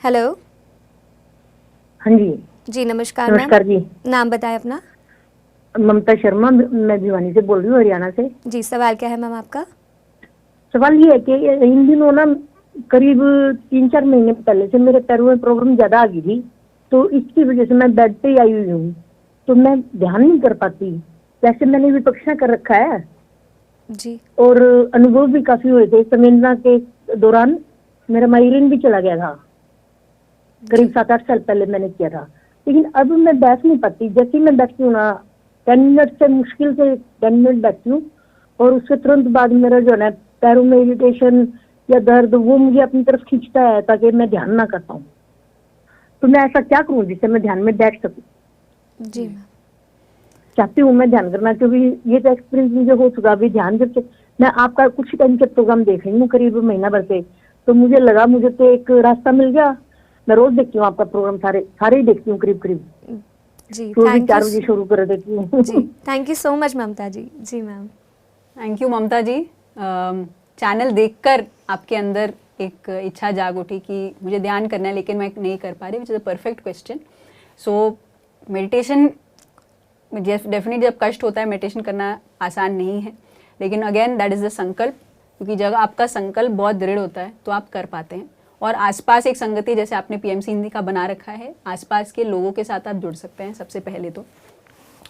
Hello. हाँ जी। जी नमस्कार ma'am. नमस्कार जी। नाम बताएं अपना। ममता शर्मा, मैं भिवानी से बोल रही हूँ, हरियाणा से। जी सवाल क्या है मैम आपका? सवाल ये है कि इन दिनों ना करीब 3-4 महीने पहले से मेरे पैरों में प्रॉब्लम ज्यादा आ गई थी, तो इसकी वजह से मैं बेड पे ही आई हुई हूँ, तो मैं ध्यान नहीं कर पाती। वैसे मैंने विपक्षना कर रखा है जी। और अनुभव भी काफी हुए थे। संवेदना के दौरान मेरा माइग्रेन भी चला गया था, करीब जी 7-8 साल पहले मैंने किया था। लेकिन अब मैं बैठ नहीं पाती। जैसे ही मैं बैठती हूँ ना, 10 मिनट से मुश्किल से 10 मिनट बैठती हूँ और उसके तुरंत बाद मेरा जो है ना पैरों में इरिटेशन या दर्द वो मुझे अपनी तरफ खींचता है ताकि मैं ध्यान ना कर पाऊँ। तो मैं ऐसा क्या करूँ जिससे मैं ध्यान में बैठ सकूँ? जी मैम। चाहती हूँ मैं ध्यान करना, क्योंकि ये तो एक्सपीरियंस मुझे हो चुका। अभी ध्यान जब से मैं आपका कुछ ही टाइम के प्रोग्राम देख रही हूँ, करीब महीना भर से, तो मुझे लगा मुझे तो एक रास्ता मिल गया। मैं रोज देखती हूँ आपका प्रोग्राम, सारे सारे ही देखती हूँ करीब करीब। जी सुबह भी थैंक यू। 4 बजे शुरू कर देती जी हूँ। Thank you so much Mamta ji. जी ma'am. Thank you Mamta ji. Channel देखकर आपके अंदर एक इच्छा जाग उठी कि मुझे ध्यान करना है लेकिन मैं नहीं कर पा रही, which is a perfect question. So meditation definitely जब कष्ट होता है मेडिटेशन करना आसान नहीं है, लेकिन अगेन दैट इज़ द संकल्प, क्योंकि जब आपका संकल्प बहुत दृढ़ होता है तो आप कर पाते हैं। और आसपास एक संगति जैसे आपने पीएमसी हिंदी का बना रखा है, आसपास के लोगों के साथ आप जुड़ सकते हैं सबसे पहले तो।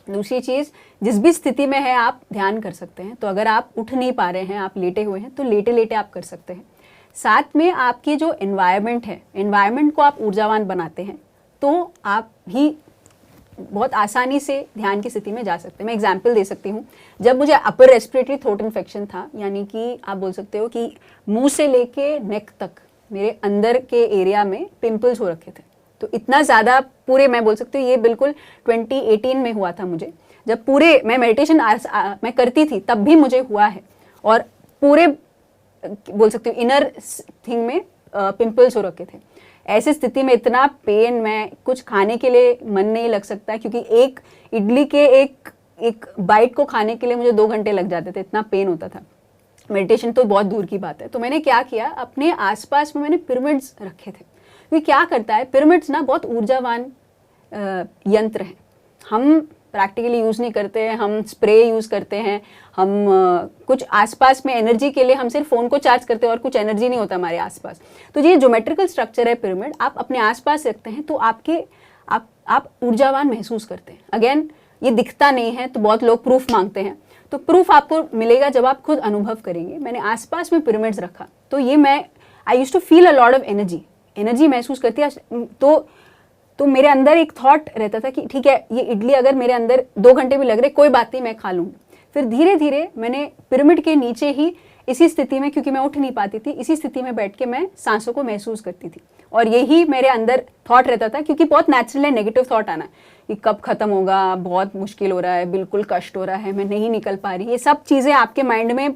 दूसरी चीज़, जिस भी स्थिति में है आप ध्यान कर सकते हैं। तो अगर आप उठ नहीं पा रहे हैं, आप लेटे हुए हैं, तो लेटे लेटे आप कर सकते हैं। साथ में आपकी जो एनवायरनमेंट है, एनवायरनमेंट को आप ऊर्जावान बनाते हैं तो आप भी बहुत आसानी से ध्यान की स्थिति में जा सकते हैं। मैं एग्जाम्पल दे सकती हूँ। जब मुझे अपर रेस्पिरेटरी थ्रोट इन्फेक्शन था, यानी कि आप बोल सकते हो कि मुंह से लेके नेक तक मेरे अंदर के एरिया में पिंपल्स हो रखे थे, तो इतना ज़्यादा पूरे, मैं बोल सकती हूँ ये बिल्कुल 2018 में हुआ था मुझे, जब पूरे मैं मेडिटेशन मैं करती थी तब भी मुझे हुआ है। और पूरे बोल सकती हूँ इनर थिंग में पिंपल्स हो रखे थे। ऐसी स्थिति में इतना पेन, मैं कुछ खाने के लिए मन नहीं लग सकता, क्योंकि एक इडली के एक बाइट को खाने के लिए मुझे 2 घंटे लग जाते थे, इतना पेन होता था। मेडिटेशन तो बहुत दूर की बात है। तो मैंने क्या किया, अपने आसपास में मैंने पिरामिड्स रखे थे। क्योंकि क्या करता है, पिरामिड्स ना बहुत ऊर्जावान यंत्र हैं। हम प्रैक्टिकली यूज़ नहीं करते हैं, हम स्प्रे यूज़ करते हैं, हम कुछ आसपास में एनर्जी के लिए हम सिर्फ फ़ोन को चार्ज करते हैं और कुछ एनर्जी नहीं होता हमारे आसपास। तो ये ज्योमेट्रिकल स्ट्रक्चर है पिरामिड, आप अपने आसपास रखते हैं तो आप ऊर्जावान महसूस करते हैं। अगेन ये दिखता नहीं है तो बहुत लोग प्रूफ मांगते हैं, तो प्रूफ आपको मिलेगा जब आप खुद अनुभव करेंगे। मैंने आसपास में पिरामिड्स रखा तो ये मैं I used to feel a lot of energy महसूस करती है। तो मेरे अंदर एक थॉट रहता था कि ठीक है, ये इडली अगर मेरे अंदर 2 घंटे भी लग रहे कोई बात नहीं, मैं खा लूँगी। फिर धीरे धीरे मैंने पिरामिड के नीचे ही इसी स्थिति में, क्योंकि मैं उठ नहीं पाती थी, इसी स्थिति में बैठ के मैं सांसों को महसूस करती थी। और यही मेरे अंदर थॉट रहता था, क्योंकि बहुत नेचुरल है नेगेटिव थॉट आना कि कब खत्म होगा, बहुत मुश्किल हो रहा है, बिल्कुल कष्ट हो रहा है, मैं नहीं निकल पा रही। ये सब चीज़ें आपके माइंड में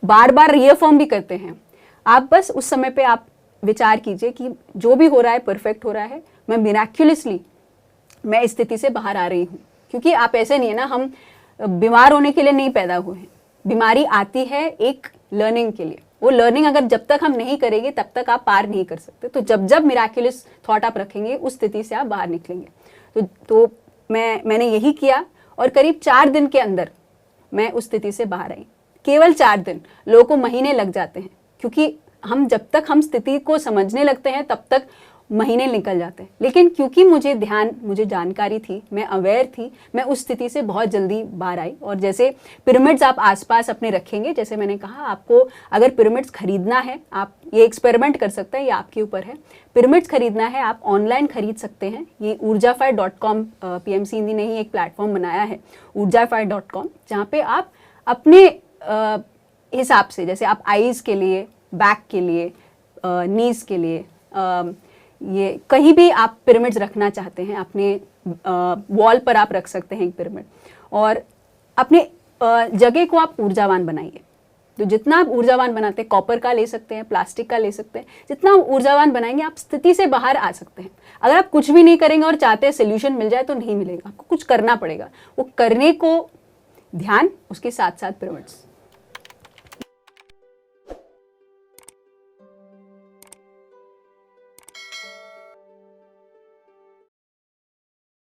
बार बार रीअफर्म भी करते हैं। आप बस उस समय पे आप विचार कीजिए कि जो भी हो रहा है परफेक्ट हो रहा है, मैं मिराक्युलसली मैं इस स्थिति से बाहर आ रही हूँ। क्योंकि आप ऐसे नहीं है ना, हम बीमार होने के लिए नहीं पैदा हुए हैं, बीमारी आती है एक लर्निंग के लिए। वो लर्निंग अगर जब तक हम नहीं करेंगे तब तक आप पार नहीं कर सकते। तो जब जब मिराक्युलस थॉट आप रखेंगे उस स्थिति से आप बाहर निकलेंगे। तो मैंने यही किया और करीब 4 दिन के अंदर मैं उस स्थिति से बाहर आई। केवल 4 दिन, लोगों को महीने लग जाते हैं, क्योंकि जब तक हम स्थिति को समझने लगते हैं तब तक महीने निकल जाते हैं। लेकिन क्योंकि मुझे जानकारी थी, मैं अवेयर थी, मैं उस स्थिति से बहुत जल्दी बाहर आई। और जैसे पिरामिड्स आप आसपास अपने रखेंगे, जैसे मैंने कहा, आपको अगर पिरामिड्स खरीदना है, आप ये एक्सपेरिमेंट कर सकते हैं, ये आपके ऊपर है। पिरामिड्स खरीदना है आप ऑनलाइन खरीद सकते हैं। ये ऊर्जाफायर.com, पीएमसी हिंदी ने ही एक प्लेटफॉर्म बनाया है ऊर्जाफायर.com, जहाँ पे आप अपने हिसाब से, जैसे आप आईज के लिए, बैक के लिए, नीज के लिए, ये कहीं भी आप पिरामिड्स रखना चाहते हैं, अपने वॉल पर आप रख सकते हैं एक पिरामिड। और अपने जगह को आप ऊर्जावान बनाइए। तो जितना आप ऊर्जावान बनाते हैं, कॉपर का ले सकते हैं, प्लास्टिक का ले सकते हैं, जितना आप ऊर्जावान बनाएंगे आप स्थिति से बाहर आ सकते हैं। अगर आप कुछ भी नहीं करेंगे और चाहते हैं सोल्यूशन मिल जाए तो नहीं मिलेगा, आपको कुछ करना पड़ेगा। वो करने को ध्यान, उसके साथ साथ पिरामिड्स।